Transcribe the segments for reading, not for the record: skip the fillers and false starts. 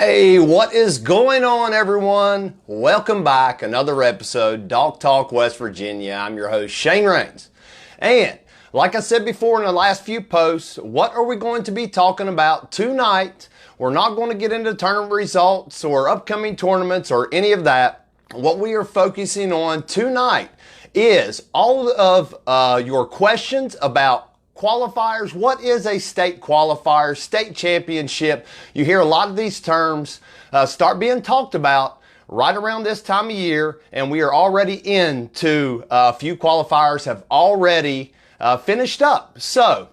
Hey, what is going on, everyone? Welcome back. Another episode, Dog Talk West Virginia. I'm your host, Shane Rains. And like I said before in the last few posts, what are we going to be talking about tonight? We're not going to get into tournament results or upcoming tournaments or any of that. What we are focusing on tonight is all of your questions about qualifiers. What is a state qualifier, state championship? You hear a lot of these terms start being talked about right around this time of year, and we are already into a few qualifiers have already finished up. So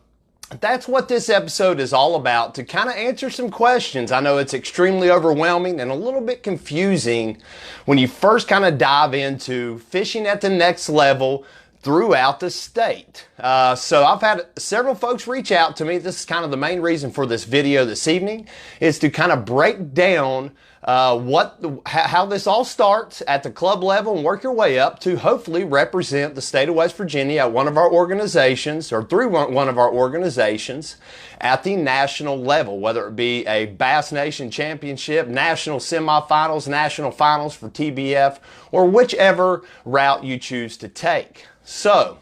that's what this episode is all about, to kind of answer some questions. I know it's extremely overwhelming and a little bit confusing when you first kind of dive into fishing at the next level throughout the state. So I've had several folks reach out to me. This is kind of the main reason for this video this evening, is to kind of break down how this all starts at the club level and work your way up to hopefully represent the state of West Virginia at one of our organizations or through one of our organizations at the national level, whether it be a Bass Nation Championship, national semifinals, national finals for TBF, or whichever route you choose to take. So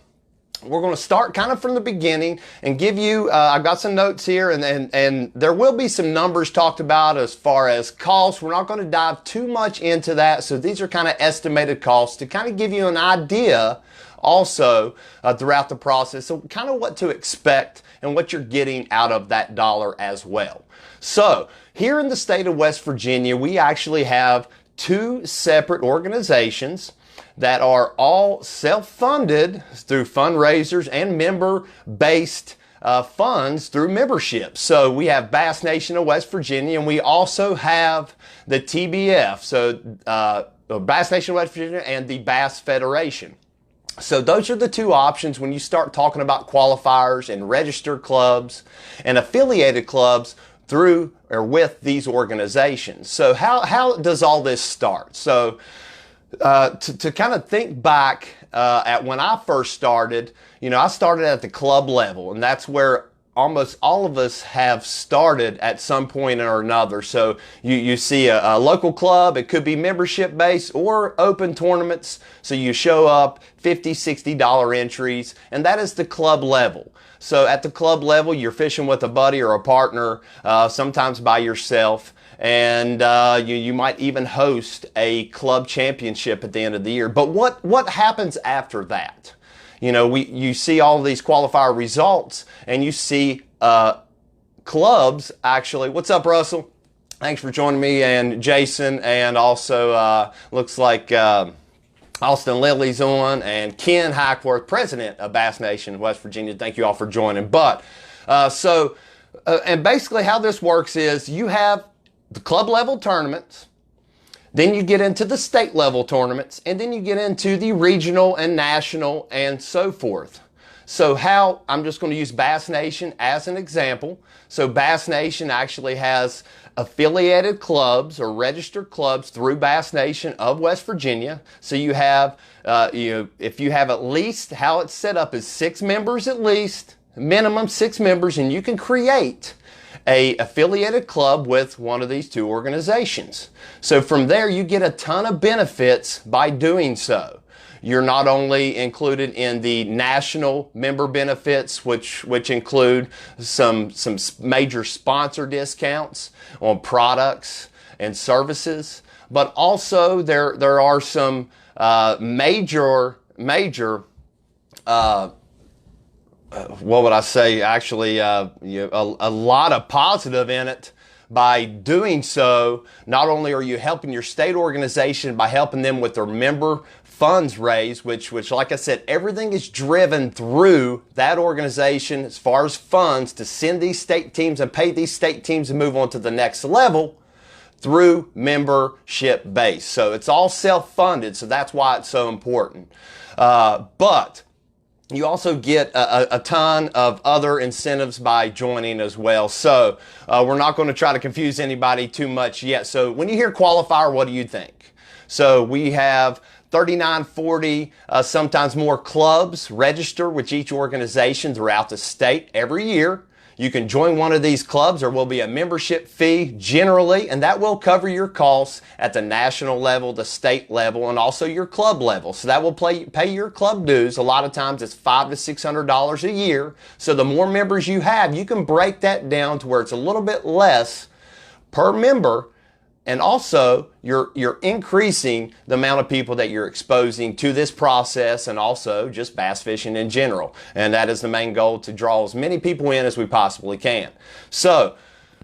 we're going to start kind of from the beginning and give you, I've got some notes here, and there will be some numbers talked about as far as costs. We're not going to dive too much into that. So these are kind of estimated costs to kind of give you an idea also throughout the process. So kind of what to expect and what you're getting out of that dollar as well. So here in the state of West Virginia, we actually have two separate organizations that are all self-funded through fundraisers and member-based funds through membership. So we have Bass Nation of West Virginia, and we also have the TBF, so Bass Nation of West Virginia and the Bass Federation. So those are the two options when you start talking about qualifiers and registered clubs and affiliated clubs through or with these organizations. So how does all this start? So to kind of think back at when I first started, I started at the club level, and that's where almost all of us have started at some point or another. So you see a local club, it could be membership based or open tournaments. So you show up, $50, $60 entries, and that is the club level. So at the club level, you're fishing with a buddy or a partner, sometimes by yourself. And you might even host a club championship at the end of the year. But what happens after that? You see all these qualifier results, and you see clubs actually. What's up, Russell? Thanks for joining me, and Jason, and also looks like Austin Lilly's on, and Ken Hackworth, president of Bass Nation West Virginia. Thank you all for joining. But and basically how this works is you have the club level tournaments, then you get into the state level tournaments, and then you get into the regional and national and so forth. So I'm just going to use Bass Nation as an example. So Bass Nation actually has affiliated clubs or registered clubs through Bass Nation of West Virginia. So you have, if you have at least, how it's set up is 6 members at least, minimum 6 members, and you can create a affiliated club with one of these two organizations. So from there, you get a ton of benefits by doing so. You're not only included in the national member benefits, which include some major sponsor discounts on products and services, but also there are some major what would I say? Actually, a lot of positive in it. By doing so, not only are you helping your state organization by helping them with their member funds raised, which like I said, everything is driven through that organization as far as funds to send these state teams and pay these state teams to move on to the next level through membership base. So it's all self-funded, so that's why it's so important. But you also get a ton of other incentives by joining as well. So we're not going to try to confuse anybody too much yet. So when you hear qualifier, what do you think? So we have 39, 40, sometimes more clubs register with each organization throughout the state every year. You can join one of these clubs. There will be a membership fee generally, and that will cover your costs at the national level, the state level, and also your club level. So that will pay your club dues. A lot of times it's $500 to $600 a year. So the more members you have, you can break that down to where it's a little bit less per member. And also, you're increasing the amount of people that you're exposing to this process and also just bass fishing in general. And that is the main goal, to draw as many people in as we possibly can. So,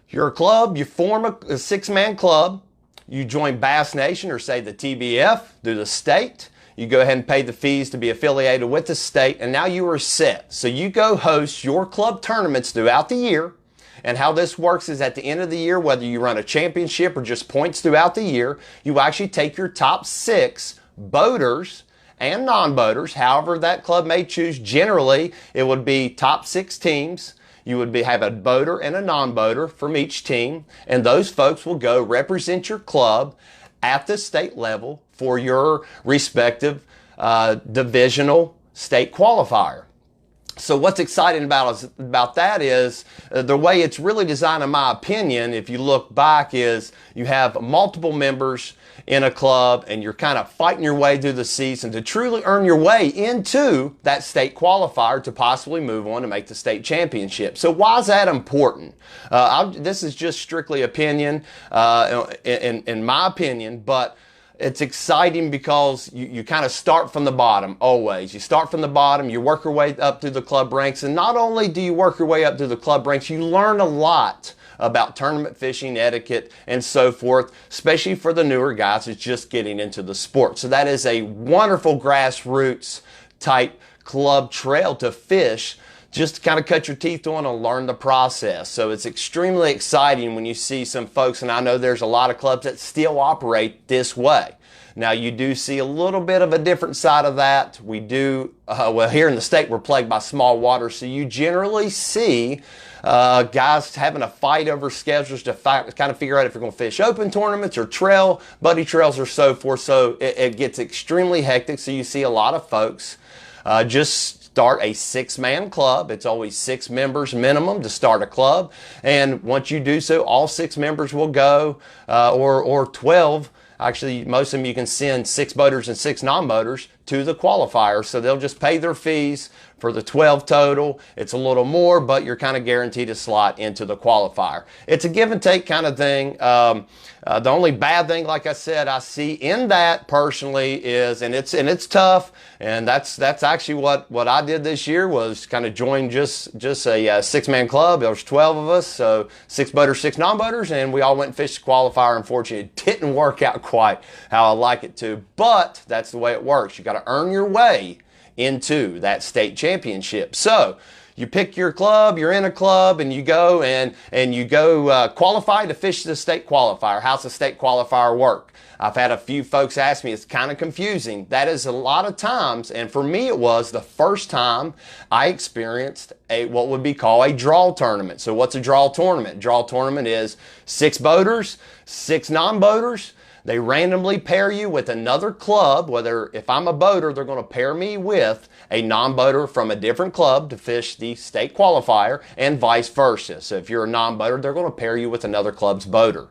you're a club, you form a six-man club, you join Bass Nation or say the TBF through the state. You go ahead and pay the fees to be affiliated with the state, and now you are set. So you go host your club tournaments throughout the year. And how this works is at the end of the year, whether you run a championship or just points throughout the year, you actually take your top 6 boaters and non-boaters, however that club may choose. Generally, it would be top 6 teams. You would have a boater and a non-boater from each team, and those folks will go represent your club at the state level for your respective divisional state qualifier. So what's exciting about that is the way it's really designed, in my opinion, if you look back, is you have multiple members in a club and you're kind of fighting your way through the season to truly earn your way into that state qualifier to possibly move on to make the state championship. So why is that important? This is just strictly opinion, in my opinion, but it's exciting because you kind of start from the bottom always. You start from the bottom, you work your way up through the club ranks, and not only do you work your way up through the club ranks, you learn a lot about tournament fishing etiquette and so forth, especially for the newer guys who's just getting into the sport. So that is a wonderful grassroots type club trail to fish, just to kind of cut your teeth on and learn the process. So it's extremely exciting when you see some folks, and I know there's a lot of clubs that still operate this way. Now, you do see a little bit of a different side of that. We do, well, here in the state, we're plagued by small water, so you generally see guys having a fight over schedules to kind of figure out if you're going to fish open tournaments or trail, buddy trails, or so forth. So it gets extremely hectic, so you see a lot of folks just start a 6-man club. It's always 6 members minimum to start a club. And once you do so, all 6 members will go, or 12. Actually, most of them you can send 6 boaters and 6 non-boaters to the qualifier. So they'll just pay their fees for the 12 total. It's a little more, but you're kind of guaranteed a slot into the qualifier. It's a give and take kind of thing. The only bad thing, like I said, I see in that personally is, and it's tough, and that's actually what I did this year, was kind of join just a 6-man club. There was 12 of us, so 6 boaters, 6 non-boaters, and we all went and fished the qualifier. Unfortunately, it didn't work out quite how I like it to, but that's the way it works. You got to earn your way into that state championship. So you pick your club, you're in a club, and you go and you go qualify to fish the state qualifier. How's the state qualifier work? I've had a few folks ask me, it's kind of confusing. That is a lot of times, and for me it was the first time I experienced what would be called a draw tournament. So what's a draw tournament? Draw tournament is 6 boaters, 6 non-boaters. They randomly pair you with another club. Whether if I'm a boater, they're going to pair me with a non-boater from a different club to fish the state qualifier, and vice versa. So if you're a non-boater, they're going to pair you with another club's boater.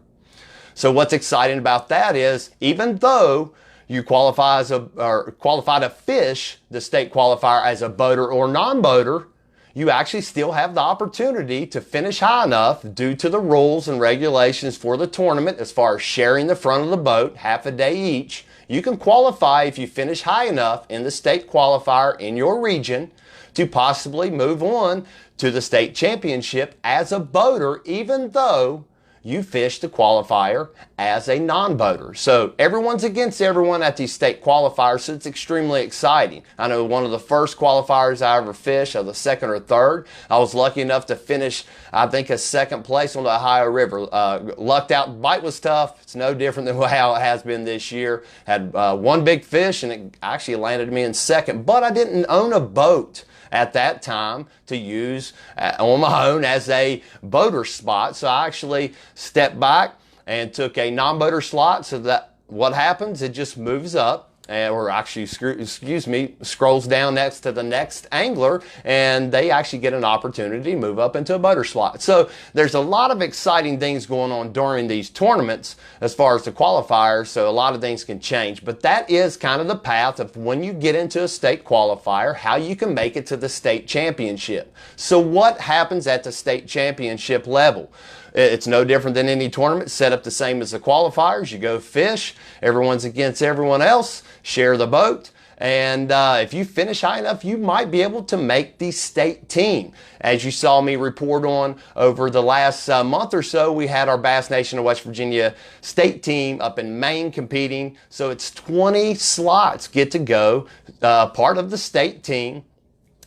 So what's exciting about that is, even though you qualify to fish the state qualifier as a boater or non-boater, you actually still have the opportunity to finish high enough due to the rules and regulations for the tournament as far as sharing the front of the boat, half a day each. You can qualify if you finish high enough in the state qualifier in your region to possibly move on to the state championship as a boater, even though you fish the qualifier as a non-boater. So everyone's against everyone at these state qualifiers, so it's extremely exciting. I know one of the first qualifiers I ever fished, or the second or third, I was lucky enough to finish, I think, a 2nd place on the Ohio River. Lucked out, bite was tough. It's no different than how it has been this year. Had one big fish, and it actually landed me in 2nd, but I didn't own a boat at that time to use on my own as a boater spot. So I actually stepped back and took a non-boater slot, so that what happens, it just moves up or actually, excuse me, scrolls down next to the next angler, and they actually get an opportunity to move up into a boater slot. So there's a lot of exciting things going on during these tournaments as far as the qualifiers, so a lot of things can change. But that is kind of the path of when you get into a state qualifier, how you can make it to the state championship. So what happens at the state championship level? It's no different than any tournament, set up the same as the qualifiers. You go fish, everyone's against everyone else, share the boat, and if you finish high enough, you might be able to make the state team. As you saw me report on over the last month or so, we had our Bass Nation of West Virginia state team up in Maine competing. So it's 20 slots get to go, part of the state team.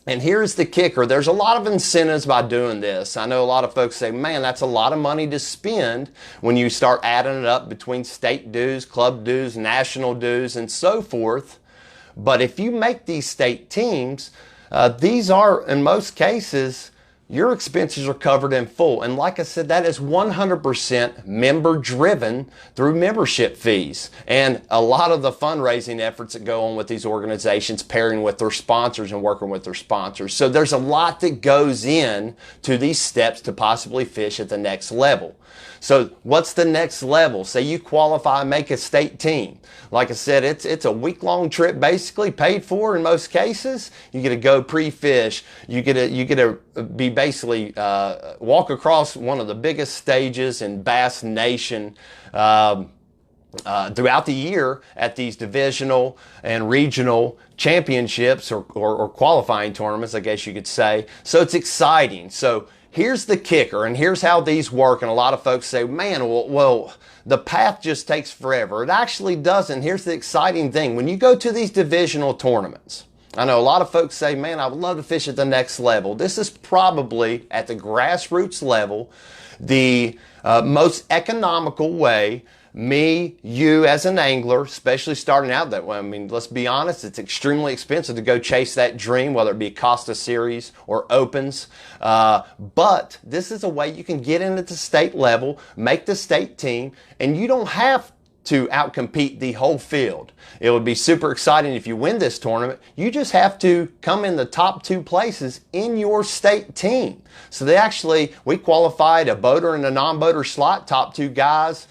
And here's the kicker. There's a lot of incentives by doing this. I know a lot of folks say, man, that's a lot of money to spend when you start adding it up between state dues, club dues, national dues, and so forth. But if you make these state teams, these are, in most cases, your expenses are covered in full. And like I said, that is 100% member driven through membership fees. And a lot of the fundraising efforts that go on with these organizations, pairing with their sponsors and working with their sponsors. So there's a lot that goes in to these steps to possibly fish at the next level. So what's the next level? Say you qualify, make a state team. Like I said, it's a week-long trip, basically paid for in most cases. You get to go pre-fish. You get to be basically walk across one of the biggest stages in Bass Nation throughout the year at these divisional and regional championships or qualifying tournaments, I guess you could say. So it's exciting. So here's the kicker, and here's how these work. And a lot of folks say, man, well, the path just takes forever. It actually doesn't. Here's the exciting thing. When you go to these divisional tournaments, I know a lot of folks say, man, I would love to fish at the next level. This is probably, at the grassroots level, the most economical way you as an angler, especially starting out that way. I mean, let's be honest, it's extremely expensive to go chase that dream, whether it be Costa Series or Opens. But this is a way you can get into the state level, make the state team, and you don't have to outcompete the whole field. It would be super exciting if you win this tournament. You just have to come in the top 2 places in your state team. So we qualified a boater and a non-boater slot. Top 2 guys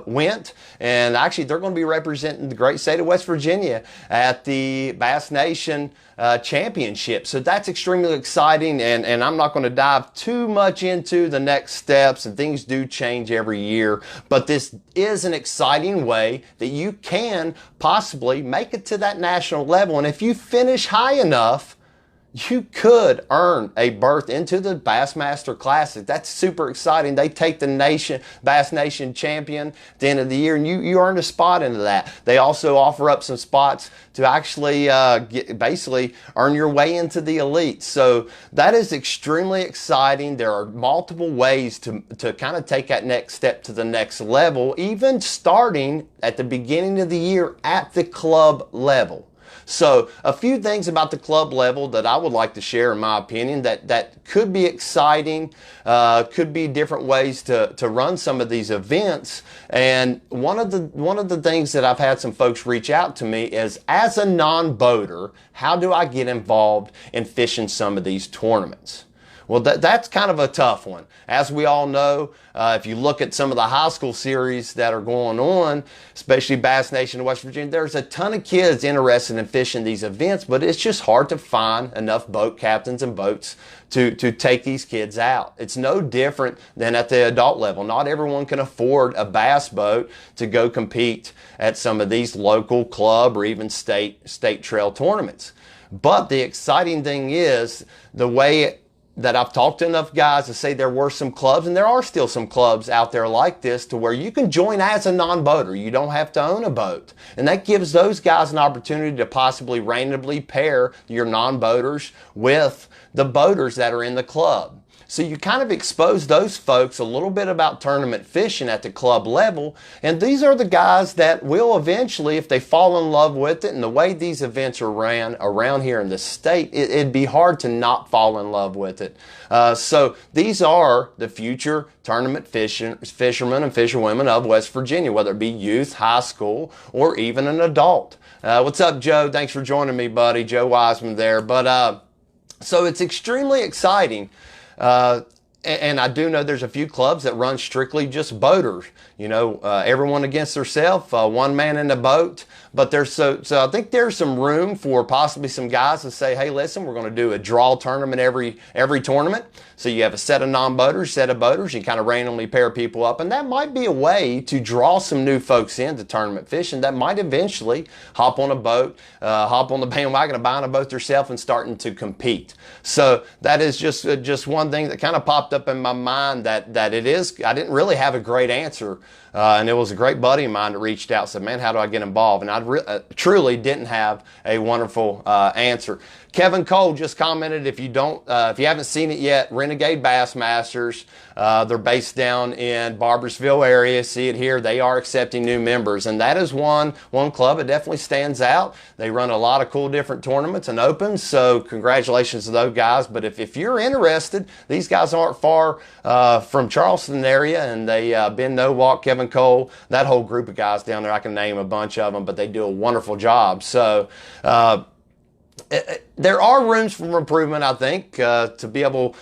went, and actually they're going to be representing the great state of West Virginia at the Bass Nation Championship. So that's extremely exciting, and I'm not going to dive too much into the next steps, and things do change every year, but this is an exciting way that you can possibly make it to that national level. And if you finish high enough, you could earn a berth into the Bassmaster Classic. That's super exciting. They take the Bass Nation champion at the end of the year, and you earn a spot into that. They also offer up some spots to actually basically earn your way into the elite. So that is extremely exciting. There are multiple ways to kind of take that next step to the next level, even starting at the beginning of the year at the club level. So a few things about the club level that I would like to share, in my opinion, that could be exciting, could be different ways to run some of these events. And one of the things that I've had some folks reach out to me is, as a non-boater, how do I get involved in fishing some of these tournaments? Well, that's kind of a tough one. As we all know, if you look at some of the high school series that are going on, especially Bass Nation of West Virginia, there's a ton of kids interested in fishing these events, but it's just hard to find enough boat captains and boats to take these kids out. It's no different than at the adult level. Not everyone can afford a bass boat to go compete at some of these local club or even state trail tournaments. But the exciting thing is, the way that I've talked to enough guys to say there were some clubs, and there are still some clubs out there like this, to where you can join as a non-boater. You don't have to own a boat. And that gives those guys an opportunity to possibly randomly pair your non-boaters with the boaters that are in the club. So you kind of expose those folks a little bit about tournament fishing at the club level. And these are the guys that will eventually, if they fall in love with it, and the way these events are ran around here in the state, it'd be hard to not fall in love with it. So these are the future tournament fishermen and fisherwomen of West Virginia, whether it be youth, high school, or even an adult. What's up, Joe? Thanks for joining me, buddy. Joe Wiseman there. But so it's extremely exciting. And I do know there's a few clubs that run strictly just boaters. You know, everyone against themselves, one man in the boat. But so I think there's some room for possibly some guys to say, hey, listen, we're going to do a draw tournament every tournament. So you have a set of non-boaters, set of boaters, you kind of randomly pair people up. And that might be a way to draw some new folks into tournament fishing that might eventually hop on a boat, hop on the bandwagon of buying a boat themselves and starting to compete. So that is just one thing that kind of popped up in my mind that it is. I didn't really have a great answer. And it was a great buddy of mine that reached out and said, man, how do I get involved? And I truly didn't have a wonderful answer. Kevin Cole just commented, if you haven't seen it yet, Renegade Bassmasters, they're based down in Barboursville area. See it here. They are accepting new members. And that is one club that definitely stands out. They run a lot of cool different tournaments and opens. So congratulations to those guys. But if you're interested, these guys aren't far from Charleston area. And they, Ben Nowalk, Kevin Cole, that whole group of guys down there, I can name a bunch of them, but they do a wonderful job. So, there are rooms for improvement, I think, to be able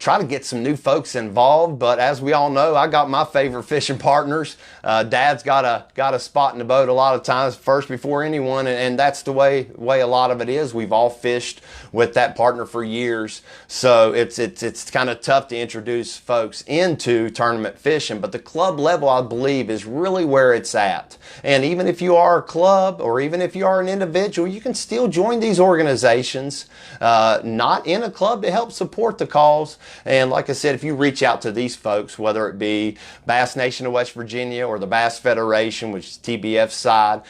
try to get some new folks involved. But as we all know, I got my favorite fishing partners. Dad's got a spot in the boat a lot of times first before anyone, and that's the way a lot of it is. We've all fished with that partner for years, so it's kind of tough to introduce folks into tournament fishing. But the club level, I believe, is really where it's at. And even if you are a club or even if you are an individual, you can still join these organizations, not in a club, to help support the cause. And like I said, if you reach out to these folks, whether it be Bass Nation of West Virginia or the Bass Federation, which is TBF's side,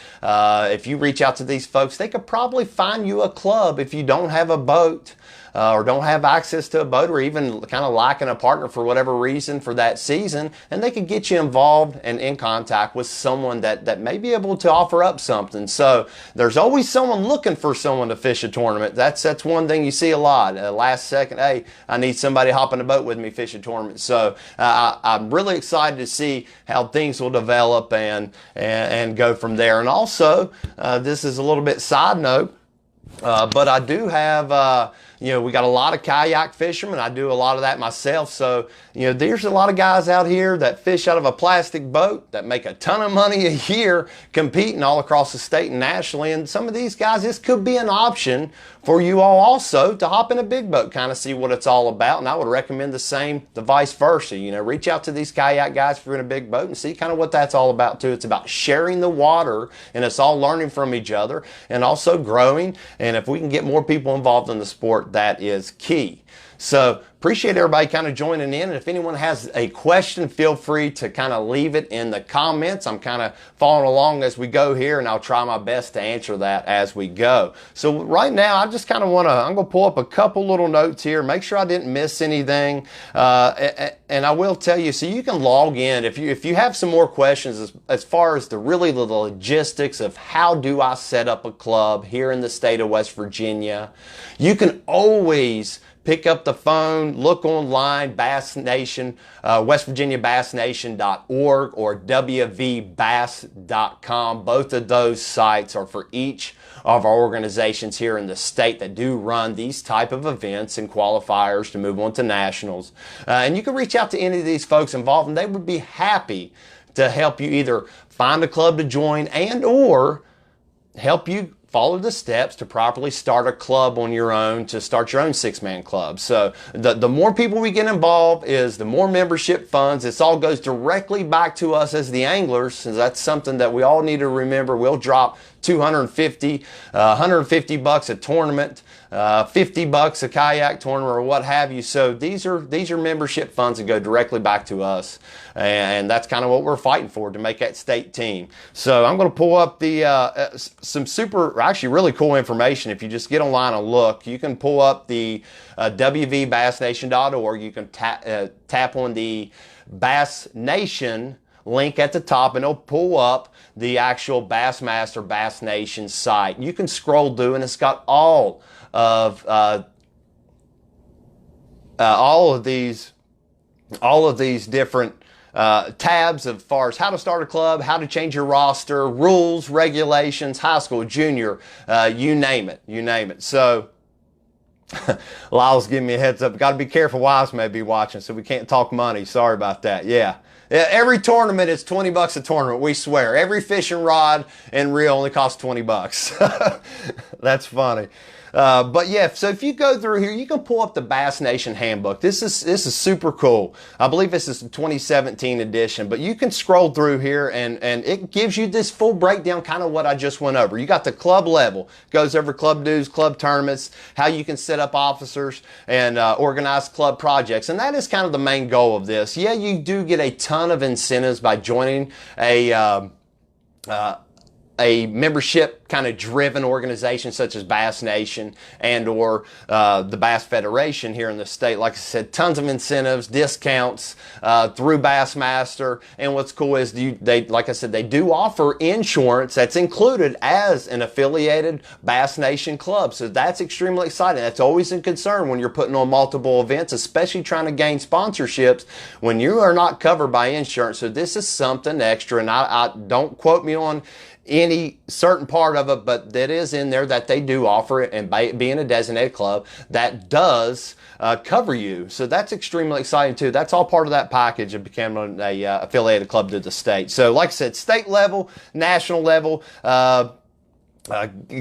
if you reach out to these folks, they could probably find you a club if you don't have a boat. Or don't have access to a boat, or even kind of lacking a partner for whatever reason for that season, and they could get you involved and in contact with someone that may be able to offer up something. So there's always someone looking for someone to fish a tournament. That's one thing you see a lot. Last second, hey, I need somebody to hop in the boat with me, fish a tournament. So I'm really excited to see how things will develop and go from there. And also, this is a little bit side note, but I do have, we got a lot of kayak fishermen. I do a lot of that myself. So, there's a lot of guys out here that fish out of a plastic boat that make a ton of money a year competing all across the state and nationally. And some of these guys, this could be an option for you all also to hop in a big boat, kind of see what it's all about. And I would recommend the vice versa. Reach out to these kayak guys if you're in a big boat and see kind of what that's all about too. It's about sharing the water, and it's all learning from each other and also growing. And if we can get more people involved in the sport, that is key. So appreciate everybody kind of joining in. And if anyone has a question, feel free to kind of leave it in the comments. I'm kind of following along as we go here, and I'll try my best to answer that as we go. So right now, I just kind of I'm going to pull up a couple little notes here, make sure I didn't miss anything. And I will tell you, so you can log in if you have some more questions as far as the logistics of how do I set up a club here in the state of West Virginia. You can always pick up the phone, look online, Bass Nation, WestVirginiaBassNation.org or WVBass.com. Both of those sites are for each of our organizations here in the state that do run these type of events and qualifiers to move on to nationals. And you can reach out to any of these folks involved, and they would be happy to help you either find a club to join and or help you follow the steps to properly start a club on your own, to start your own six-man club. So the more people we get involved is the more membership funds. This all goes directly back to us as the anglers. So that's something that we all need to remember. We'll drop $250, $150 a tournament, $50 a kayak tournament, or what have you. So these are membership funds that go directly back to us, and that's kind of what we're fighting for, to make that state team. So I'm going to pull up some actually really cool information. If you just get online and look, you can pull up the WVBassNation.org. You can tap on the Bass Nation link at the top, and it'll pull up the actual Bassmaster Bass Nation site. You can scroll through, and it's got all of these different tabs as far as how to start a club, how to change your roster, rules, regulations, high school, junior, you name it. So Lyle's giving me a heads up. Got to be careful. Wives may be watching, so we can't talk money. Sorry about that. Yeah. Every tournament is $20 a tournament. We swear. Every fishing rod and reel only costs $20. That's funny. But yeah, so if you go through here, you can pull up the Bass Nation Handbook. This is super cool. I believe this is the 2017 edition, but you can scroll through here and it gives you this full breakdown, kind of what I just went over. You got the club level, goes over club dues, club tournaments, how you can set up officers and organize club projects. And that is kind of the main goal of this. Yeah, you do get a ton of incentives by joining a membership kind of driven organization such as Bass Nation and or the Bass Federation here in the state. Like I said, tons of incentives, discounts through Bassmaster. And what's cool is like I said, they do offer insurance that's included as an affiliated Bass Nation club. So that's extremely exciting. That's always a concern when you're putting on multiple events, especially trying to gain sponsorships when you are not covered by insurance. So this is something extra, and I don't quote me on any certain part of it, but that is in there that they do offer it, and by being a designated club, that does cover you. So that's extremely exciting too. That's all part of that package of becoming a affiliated club to the state. So like I said, state level, national level,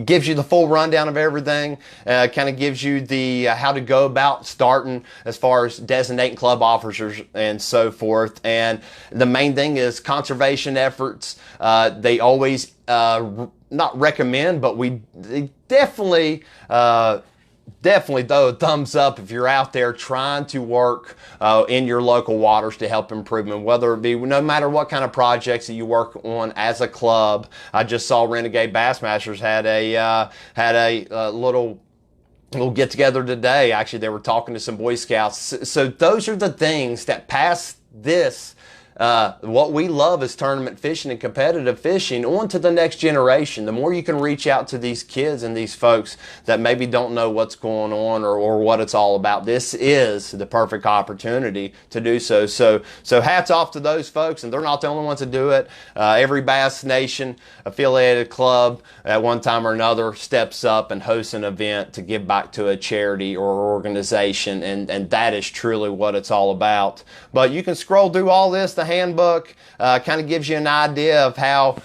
gives you the full rundown of everything, kind of gives you the how to go about starting as far as designating club officers and so forth. And the main thing is conservation efforts. They always not recommend, but they definitely though a thumbs up if you're out there trying to work in your local waters to help improvement, whether it be no matter what kind of projects that you work on as a club. I just saw Renegade Bassmasters had a little get together today. Actually, they were talking to some Boy Scouts. So those are the things that pass this what we love is tournament fishing and competitive fishing on to the next generation. The more you can reach out to these kids and these folks that maybe don't know what's going on or what it's all about, this is the perfect opportunity to do so. So hats off to those folks, and they're not the only ones to do it. Every Bass Nation affiliated club at one time or another steps up and hosts an event to give back to a charity or organization, and that is truly what it's all about. But you can scroll through all this. The handbook kind of gives you an idea of how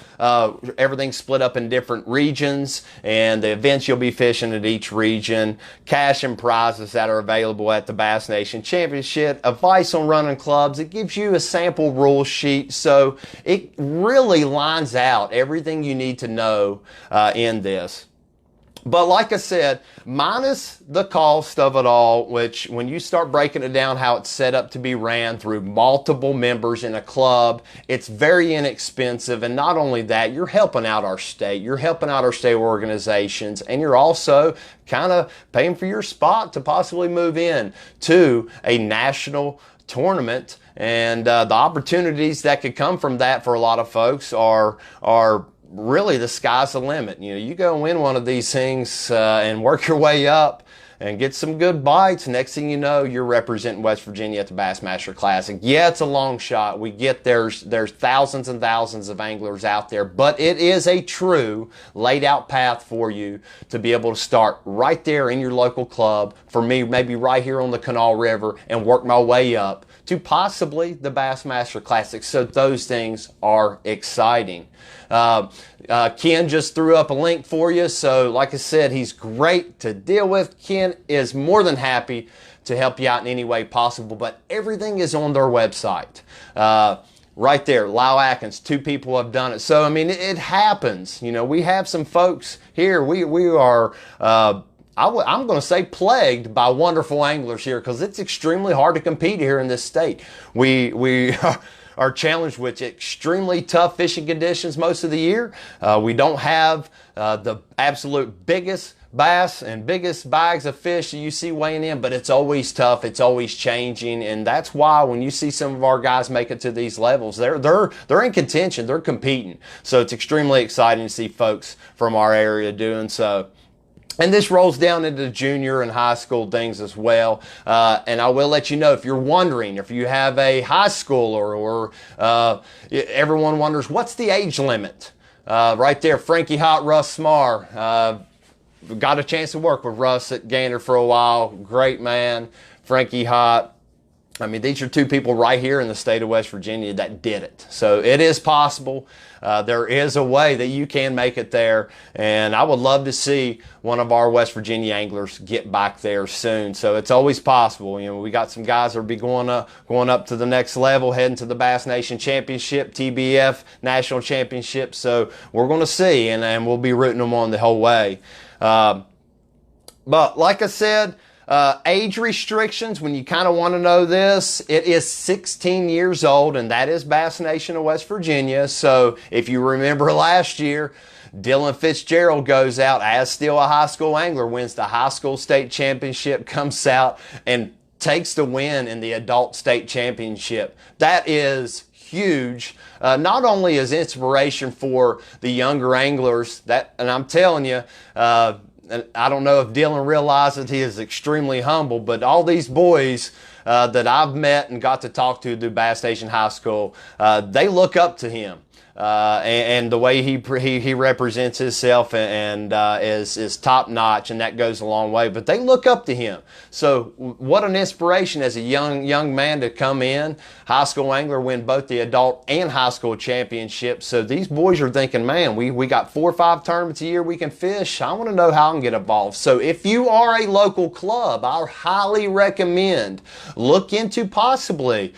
everything's split up in different regions and the events you'll be fishing at each region, cash and prizes that are available at the Bass Nation Championship, advice on running clubs. It gives you a sample rule sheet, so it really lines out everything you need to know in this. But like I said, minus the cost of it all, which when you start breaking it down how it's set up to be ran through multiple members in a club, it's very inexpensive. And not only that, you're helping out our state. You're helping out our state organizations, and you're also kind of paying for your spot to possibly move in to a national tournament. And the opportunities that could come from that for a lot of folks are really the sky's the limit. You know, you go win one of these things and work your way up and get some good bites. Next thing you know, you're representing West Virginia at the Bassmaster Classic. Yeah, it's a long shot. We get there's thousands and thousands of anglers out there, but it is a true laid out path for you to be able to start right there in your local club. For me, maybe right here on the Kanawha River, and work my way up to possibly the Bassmaster Classic. So those things are exciting. Ken just threw up a link for you. So like I said, he's great to deal with. Ken is more than happy to help you out in any way possible, but everything is on their website. Right there, Lyle Atkins, 2 people have done it. So, I mean, it happens. You know, we have some folks here. We are, I'm going to say plagued by wonderful anglers here, because it's extremely hard to compete here in this state. We are challenged with extremely tough fishing conditions most of the year. We don't have the absolute biggest bass and biggest bags of fish that you see weighing in, but it's always tough. It's always changing, and that's why when you see some of our guys make it to these levels, they're in contention. They're competing. So it's extremely exciting to see folks from our area doing so. And this rolls down into junior and high school things as well. And I will let you know, if you're wondering, if you have a high schooler or everyone wonders, what's the age limit? Right there, Frankie Hot, Russ Smar. Got a chance to work with Russ at Gander for a while. Great man, Frankie Hot. I mean, these are two people right here in the state of West Virginia that did it. So it is possible. There is a way that you can make it there. And I would love to see one of our West Virginia anglers get back there soon. So it's always possible. You know, we got some guys that will be going up to the next level, heading to the Bass Nation Championship, TBF National Championship. So we're going to see, and we'll be rooting them on the whole way. But like I said, age restrictions, when you kind of want to know this, it is 16 years old, and that is Bass Nation of West Virginia. So if you remember last year, Dylan Fitzgerald goes out as still a high school angler, wins the high school state championship, comes out and takes the win in the adult state championship. That is huge. Not only as inspiration for the younger anglers, and I'm telling you, and I don't know if Dylan realizes he is extremely humble, but all these boys that I've met and got to talk to through Bass Nation High School, they look up to him. And the way he represents himself and is top notch, and that goes a long way. But they look up to him. So what an inspiration as a young man to come in, high school angler, win both the adult and high school championships. So these boys are thinking, man, we got 4 or 5 tournaments a year we can fish. I want to know how I can get involved. So if you are a local club, I highly recommend look into possibly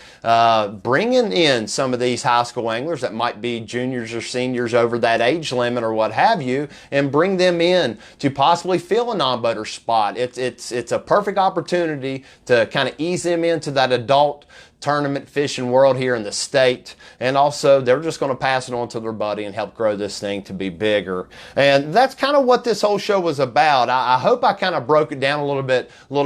bringing in some of these high school anglers that might be juniors or seniors over that age limit or what have you, and bring them in to possibly fill a non-boater spot. It's a perfect opportunity to kind of ease them into that adult tournament fishing world here in the state, and also they're just going to pass it on to their buddy and help grow this thing to be bigger. And that's kind of what this whole show was about. I hope I kind of broke it down a little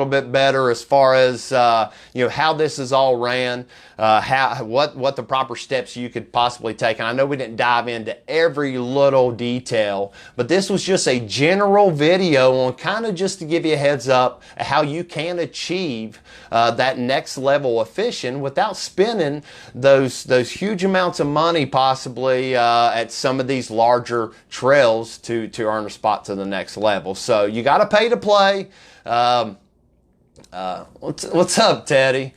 bit better as far as how this is all ran, what the proper steps you could possibly take. And I know we didn't dive into every little detail, but this was just a general video on kind of just to give you a heads up how you can achieve that next level of fishing without spending those huge amounts of money possibly at some of these larger trails to earn a spot to the next level. So you got to pay to play. What's up, Teddy?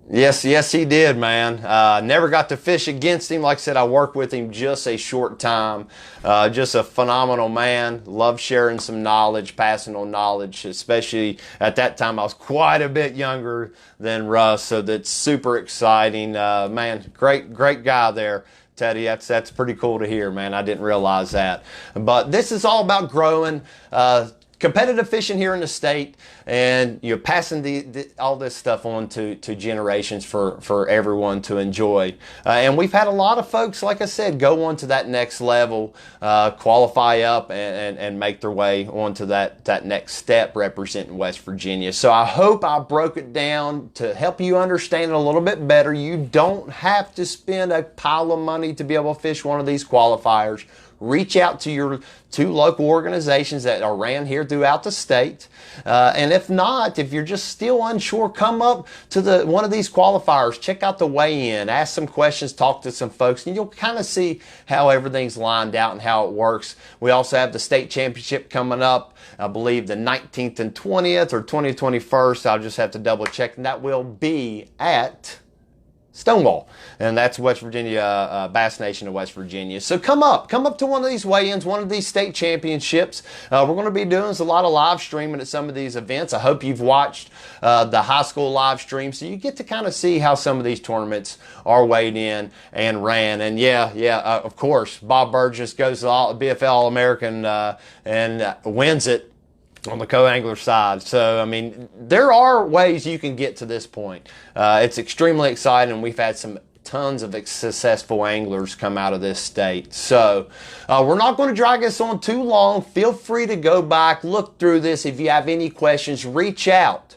Yes, he did, man. Never got to fish against him. Like I said, I worked with him just a short time. Just a phenomenal man. Love sharing some knowledge, passing on knowledge, especially at that time I was quite a bit younger than Russ, so that's super exciting. Man, great guy there. Teddy, that's pretty cool to hear, man. I didn't realize that. But this is all about growing competitive fishing here in the state, and you're passing all this stuff on to generations for everyone to enjoy. And we've had a lot of folks, like I said, go on to that next level, qualify up and make their way onto that next step representing West Virginia. So I hope I broke it down to help you understand it a little bit better. You don't have to spend a pile of money to be able to fish one of these qualifiers. Reach out to your 2 local organizations that are ran here throughout the state. And if not, if you're just still unsure, come up to one of these qualifiers. Check out the weigh-in. Ask some questions. Talk to some folks. And you'll kind of see how everything's lined out and how it works. We also have the state championship coming up. I believe the 19th and 20th or 20th, 21st. I'll just have to double check. And that will be at Stonewall, and that's West Virginia, Bass Nation of West Virginia. So come up to one of these weigh-ins, one of these state championships. We're going to be doing a lot of live streaming at some of these events. I hope you've watched the high school live stream, so you get to kind of see how some of these tournaments are weighed in and ran. And of course, Bob Burgess goes to BFL All-American and wins it on the co-angler side. So, I mean, there are ways you can get to this point. It's extremely exciting, and we've had tons of successful anglers come out of this state. So, we're not going to drag this on too long. Feel free to go back, look through this. If you have any questions, reach out.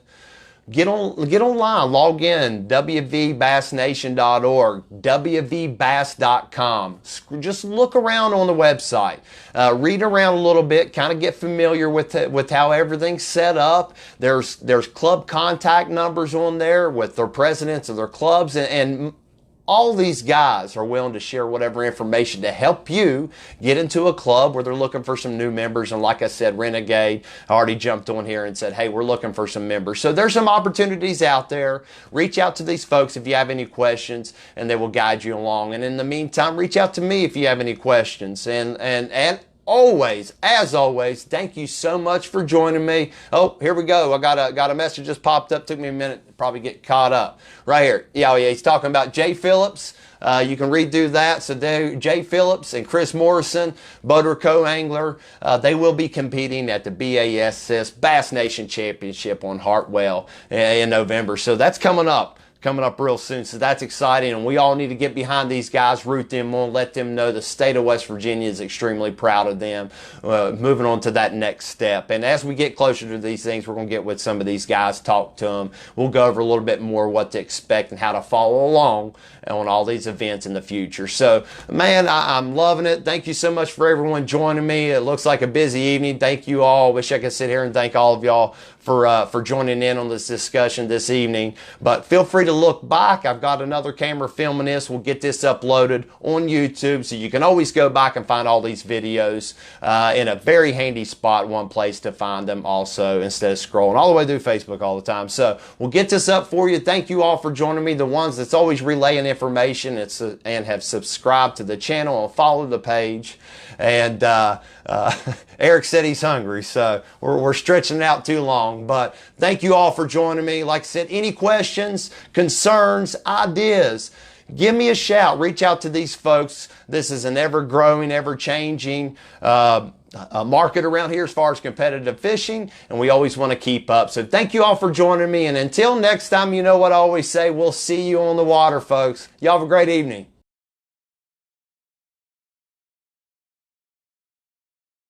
get online, log in, wvbassnation.org, wvbass.com. Just look around on the website, read around a little bit, kind of get familiar with how everything's set up. There's club contact numbers on there with their presidents of their clubs, and all these guys are willing to share whatever information to help you get into a club where they're looking for some new members. And like I said, Renegade already jumped on here and said, hey, we're looking for some members. So there's some opportunities out there. Reach out to these folks if you have any questions, and they will guide you along. And in the meantime, reach out to me if you have any questions. And always, as always, thank you so much for joining me. Oh, here we go. I got a message just popped up. Took me a minute to probably get caught up. Right here. Yeah, he's talking about Jay Phillips. You can redo that. So Jay Phillips and Chris Morrison, Boater Co-Angler, they will be competing at the BASS Bass Nation Championship on Hartwell in November. So that's coming up real soon. So that's exciting, and we all need to get behind these guys, root them on, let them know the state of West Virginia is extremely proud of them, moving on to that next step. And as we get closer to these things, we're going to get with some of these guys, talk to them. We'll go over a little bit more what to expect and how to follow along on all these events in the future. So, man, I'm loving it. Thank you so much for everyone joining me. It looks like a busy evening. Thank you all. Wish I could sit here and thank all of y'all for joining in on this discussion this evening. But feel free to look back. I've got another camera filming this. We'll get this uploaded on YouTube, so you can always go back and find all these videos in a very handy spot, one place to find them also, instead of scrolling all the way through Facebook all the time. So we'll get this up for you. Thank you all for joining me, the ones that's always relaying information and have subscribed to the channel and followed the page. And Eric said he's hungry, so we're stretching it out too long. But thank you all for joining me. Like I said, any questions, concerns, ideas, give me a shout. Reach out to these folks. This is an ever-growing, ever-changing market around here as far as competitive fishing, and we always want to keep up. So thank you all for joining me, and until next time, you know what I always say, we'll see you on the water, folks. Y'all have a great evening.